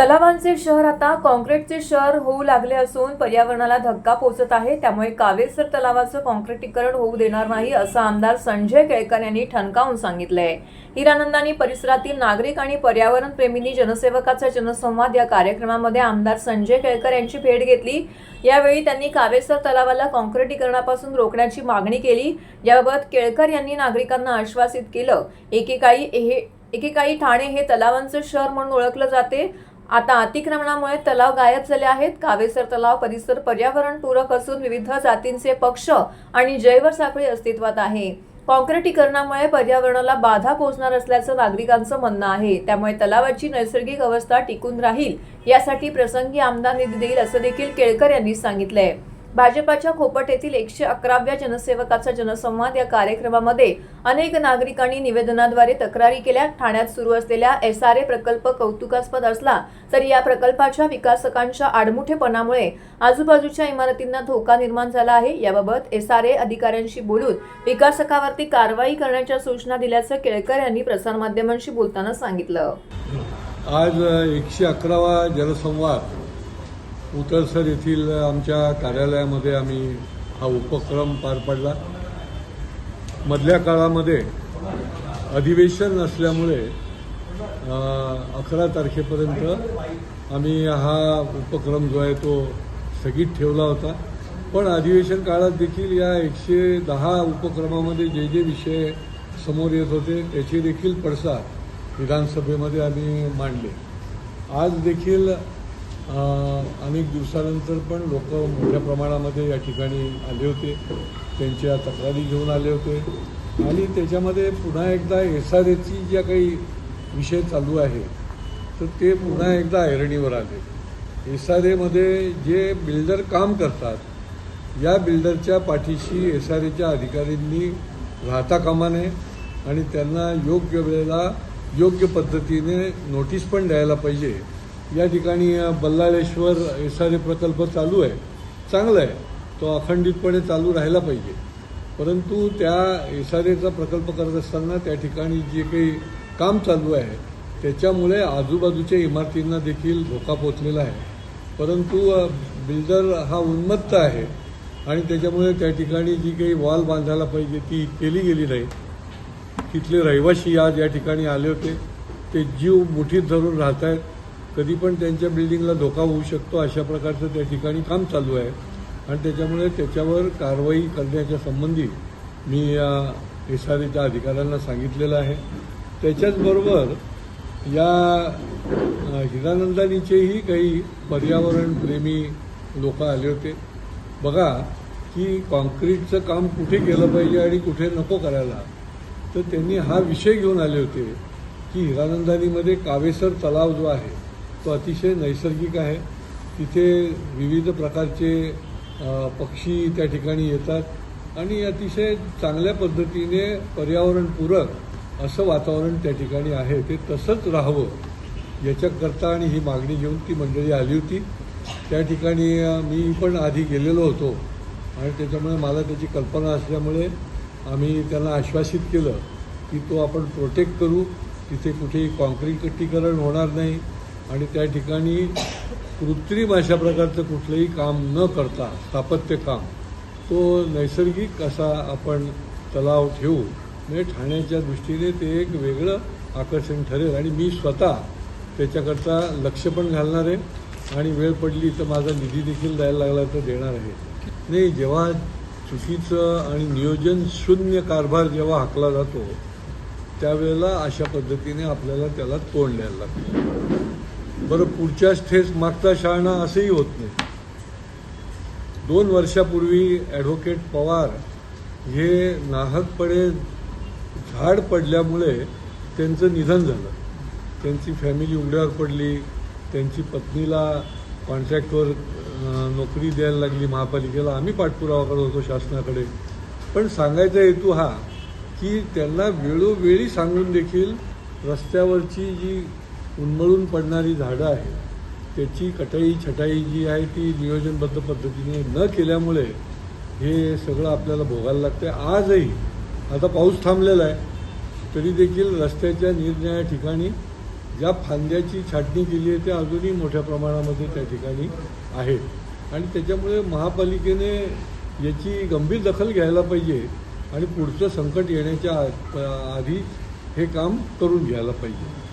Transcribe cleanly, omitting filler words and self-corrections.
तलावांचे शहर आता कॉन्क्रीटचे शहर होऊ लागले असून पर्यावरणाला धक्का पोहोचत आहे। त्यामुळे कावेसर तलावाचं कॉन्क्रीटीकरण होऊ देणार नाही असं आमदार संजय केळकर यांनी ठणकावून सांगितलंय। हिरानंदानी परिसरातील नागरिक आणि पर्यावरण प्रेमींनी जनसेवकाचा जनसंवाद या कार्यक्रमामध्ये आमदार संजय केळकर यांची भेट घेतली। यावेळी त्यांनी कावेसर तलावाला कॉन्क्रीटीकरणापासून रोखण्याची मागणी केली। याबाबत केळकर यांनी नागरिकांना आश्वासित केलं। एकेकाळी ठाणे हे तलावांचं शहर म्हणून ओळखलं जाते। आता अतिक्रमणामुळे तलाव गायब झाले आहेत। कावेसर तलाव परिसर पर्यावरणपूरक असून विविध जातींचे पक्ष आणि जैवसाखळी अस्तित्वात आहे। कॉन्क्रीटीकरणामुळे पर्यावरणाला बाधा पोहोचणार असल्याचं नागरिकांचं म्हणणं आहे। त्यामुळे तलावाची नैसर्गिक अवस्था टिकून राहील यासाठी प्रसंगी आमदार निधी देईल असं देखील केळकर यांनी सांगितलंय। भाजपाच्या खोपट येथील 111व्या जनसेवकाचा जनसंवाद या कार्यक्रमामध्ये अनेक नागरिकांनी निवेदनाद्वारे तक्रारी केल्या। ठाण्यात सुरू असलेल्या SRA प्रकल्प कौतुकास्पद असला तरी या प्रकल्पाच्या विकासकांच्या आडमुठेपणामुळे आजूबाजूच्या इमारतींना धोका निर्माण झाला आहे। याबाबत SRA अधिकाऱ्यांशी बोलून विकासकावरती कारवाई करण्याच्या सूचना दिल्याचं केळकर यांनी प्रसारमाध्यमांशी बोलताना सांगितलं। आज 111वा जनसंवाद उतरसर येथील आमच्या कार्यालयामध्ये आम्ही हा उपक्रम पार पाडला। मधल्या काळामध्ये अधिवेशन नसल्यामुळे 11 तारखेपर्यंत आम्ही हा उपक्रम जो आहे तो स्थगित ठेवला होता। पण अधिवेशन काळात देखील या 110 उपक्रमामध्ये जे जे विषय समोर येत होते त्याचे देखील पडसाद विधानसभेमध्ये आम्ही मांडले। आज देखील अनेक दिवसानंतर पण लोक मोठ्या प्रमाणामध्ये या ठिकाणी आले होते, त्यांच्या तक्रारी घेऊन आले होते आणि त्याच्यामध्ये पुन्हा एकदा SRAची ज्या काही विषय चालू आहे तर ते पुन्हा एकदा ऐरणीवर आले। SRAमध्ये जे बिल्डर काम करतात या बिल्डरच्या पाठीशी SRAच्या अधिकाऱ्यांनी राहता कामा नये आणि त्यांना योग्य वेळेला योग्य पद्धतीने नोटीस पण द्यायला पाहिजे। या ठिकाणी बल्लाळेश्वर SRA प्रकल्प चालू आहे, चांगला आहे, तो अखंडितपणे चालू राहायला पाहिजे। परंतु त्या SRAचा प्रकल्प करत असताना त्या ठिकाणी जे काही काम चालू आहे त्याच्यामुळे आजूबाजूच्या इमारतींना देखील धोका पोचलेला आहे। परंतु बिल्डर हा उन्मत्त आहे आणि त्याच्यामुळे त्या ठिकाणी जी काही वॉल बांधायला पाहिजे ती केली गेली नाही। तिथले रहिवासी आज या ठिकाणी आले होते, ते जीव मुठीत धरून राहत आहेत। कधी पण त्यांच्या बिल्डिंगला धोका होऊ शकतो अशा प्रकारचं त्या ठिकाणी काम चालू आहे आणि त्याच्यामुळे त्याच्यावर कारवाई करण्याच्या संबंधी मी SRAच्या अधिकाऱ्यांना सांगितलेलं आहे। त्याच्याचबरोबर या हिरानंदानीचेही काही पर्यावरणप्रेमी लोक आले होते। बघा की कॉन्क्रीटचं काम कुठे केलं पाहिजे आणि कुठे नको करायला, तर त्यांनी हा विषय घेऊन आले होते की हिरानंदानीमध्ये कावेसर तलाव जो आहे तो अतिशय नैसर्गिक आहे। तिथे विविध प्रकारचे पक्षी त्या ठिकाणी येतात आणि अतिशय चांगल्या पद्धतीने पर्यावरणपूरक असं वातावरण त्या ठिकाणी आहे, ते तसंच राहावं याच्याकरता आणि ही मागणी घेऊन ती मंडळी आली होती। त्या ठिकाणी मी पण आधी गेलेलो होतो आणि त्याच्यामुळे मला त्याची कल्पना असल्यामुळे आम्ही त्यांना आश्वासित केलं की तो आपण प्रोटेक्ट करू, तिथे कुठेही कॉन्क्रीटीकरण होणार नाही आणि त्या ठिकाणी कृत्रिम अशा प्रकारचं कुठलंही काम न करता स्थापत्य काम तो नैसर्गिक असा आपण तलाव ठेवू, म्हणजे ठाण्याच्या दृष्टीने ते एक वेगळं आकर्षण ठरेल आणि मी स्वतः त्याच्याकरता लक्ष पण घालणार आहे आणि वेळ पडली तर माझा निधी देखील द्यायला लागला तर देणार आहे। नाही, जेव्हा चुकीचं आणि नियोजन शून्य कारभार जेव्हा हाकला जातो त्यावेळेला अशा पद्धतीने आपल्याला त्याला तोंड द्यायला लागतं। बरं, पुढच्याच ठेस मागचा शाळा असंही होत नाही। 2 वर्षापूर्वी ॲडव्होकेट पवार हे नाहकपणे झाड पडल्यामुळे त्यांचं निधन झालं, त्यांची फॅमिली उघड्यावर पडली, त्यांची पत्नीला कॉन्ट्रॅक्टवर नोकरी द्यायला लागली महापालिकेला। आम्ही पाठपुरावा करत होतो शासनाकडे, पण सांगायचा हेतू हा की त्यांना वेळोवेळी सांगून देखील रस्त्यावरची जी उन्मळून पडणारी झाडं आहेत त्याची कटाई छटाई जी आहे ती नियोजनबद्ध पद्धतीने न केल्यामुळे हे सगळं आपल्याला भोगायला लागतं। आजही आता पाऊस थांबलेला आहे तरी देखील रस्त्याच्या निरनिराळ्या ठिकाणी ज्या फांद्याची छाटणी केली आहे त्या अजूनही मोठ्या प्रमाणामध्ये त्या ठिकाणी आहेत आणि त्याच्यामुळे महापालिकेने याची गंभीर दखल घ्यायला पाहिजे आणि पुढचं संकट येण्याच्या आधी हे काम करून घ्यायला पाहिजे.